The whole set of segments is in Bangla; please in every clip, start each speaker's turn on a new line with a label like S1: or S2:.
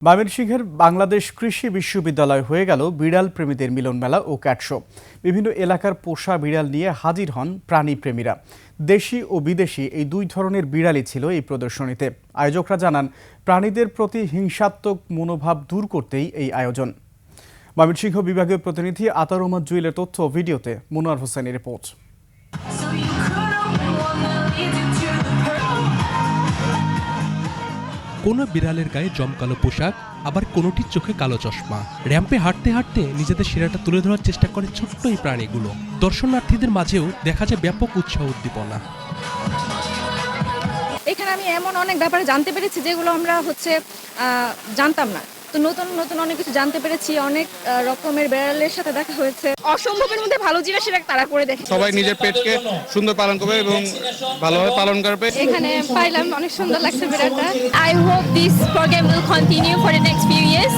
S1: ময়মনসিংহের বাংলাদেশ কৃষি বিশ্ববিদ্যালয় হয়ে গেল বিড়াল প্রেমীদের মিলন মেলা ও ক্যাট শো। বিভিন্ন এলাকার পোষা বিড়াল নিয়ে হাজির হন প্রাণীপ্রেমীরা। দেশি ও বিদেশি এই দুই ধরনের বিড়ালই ছিল এই প্রদর্শনীতে। আয়োজকরা জানান, প্রাণীদের প্রতি হিংসাত্মক মনোভাব দূর করতেই এই আয়োজন। ময়মনসিংহ বিভাগীয় প্রতিনিধি আতার রহমান জুয়েলের তথ্য ও ভিডিওতে মনোয়ার হোসেনের রিপোর্ট।
S2: কোনো বিড়ালের গায়ে জমকালো পোশাক, আবার কোনোটির চোখে কালো চশমা। র্যাম্পে হাঁটতে হাঁটতে নিজেদের সেরাটা তুলে ধরার চেষ্টা করে ছোট্ট এই প্রাণীগুলো। দর্শনার্থীদের মাঝেও দেখা যায় ব্যাপক উৎসাহ উদ্দীপনা।
S3: এখানে আমি এমন অনেক ব্যাপারে জানতে পেরেছি যেগুলো আমরা জানতাম না। তো নতুন নতুন অনেক কিছু জানতে পেরেছি, অনেক রকমের বিড়ালের সাথে দেখা হয়েছে। অসম্ভবের মধ্যে ভালো জিনিসের তারা করে দেখে।
S4: সবাই নিজের পেটকে সুন্দর পালন করবে এবং ভালোভাবে পালন করবে।
S3: এখানে পাইলাম, অনেক সুন্দর লাগছে বিড়ালটা।
S5: I hope this program will continue for the next few years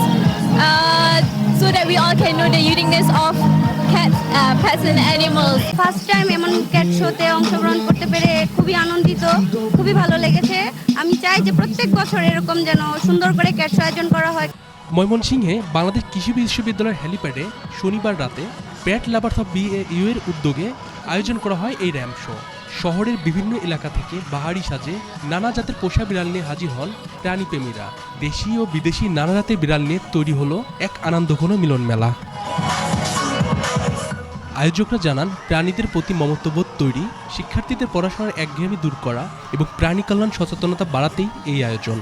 S5: so that we all can know the uniqueness of cats, pets and animals.
S6: First time এমন ক্যাট শোতে অংশগ্রহণ করতে পেরে খুবই আনন্দিত, খুবই ভালো লেগেছে। আমি চাই যে প্রত্যেক বছর এরকম যেন সুন্দর করে ক্যাট শো আয়োজন করা হয়।
S2: ময়মনসিংহে বাংলাদেশ কৃষি বিশ্ববিদ্যালয়ের হেলিপ্যাডে শনিবার রাতে প্যাট লাভার্স অফ BAU এর উদ্যোগে আয়োজন করা হয় এই র্যাম্প শো। শহরের বিভিন্ন এলাকা থেকে বাহারি সাজে নানা জাতের পোষা বিড়াল নিয়ে হাজির হন প্রাণীপ্রেমীরা। দেশি ও বিদেশি নানা জাতের বিড়াল নিয়ে তৈরি হলো এক আনন্দঘন মিলন মেলা। আয়োজকরা জানান, প্রাণীদের প্রতি মমত্ববোধ তৈরি, শিক্ষার্থীদের পড়াশোনার একঘেয়েমি দূর করা এবং প্রাণী কল্যাণ সচেতনতা বাড়াতেই এই আয়োজন।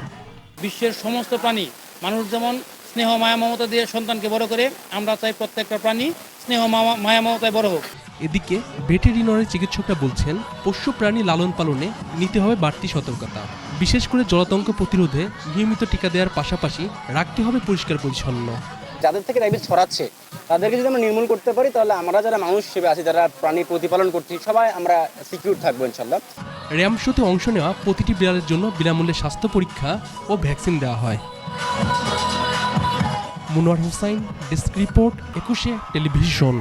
S7: বিশ্বের সমস্ত প্রাণী, মানুষ যেমন স্নেহ মায়া মমতা দিয়ে সন্তানকে বড় করে, আমরা চাই প্রত্যেকটা প্রাণী স্নেহ মায়া মমতায় বড় হোক।
S2: এদিকে ভেটেরিনারি চিকিৎসকরা বলছেন, পোষ্য প্রাণী লালন পালনে নিতে হবে বাড়তি সতর্কতা। বিশেষ করে জলাতঙ্ক প্রতিরোধে নিয়মিত টিকা দেওয়ার পাশাপাশি রাখতে হবে পরিষ্কার পরিচ্ছন্ন।
S8: যাদের থেকে র্যাবিস ছড়াচ্ছে তাদেরকে যদি আমরা নির্মূল করতে পারি, তাহলে আমরা যারা মানুষ হিসেবে আছি, যারা প্রাণী প্রতিপালন করছি, সবাই আমরা সিকিউর থাকবো ইনশাল্লাহ।
S2: র্যাম্প শোতে অংশ নেওয়া প্রতিটি বিড়ালের জন্য বিনামূল্যে স্বাস্থ্য পরীক্ষা ও ভ্যাকসিন দেওয়া হয়। Monowar Hossain, desk report, 21 television.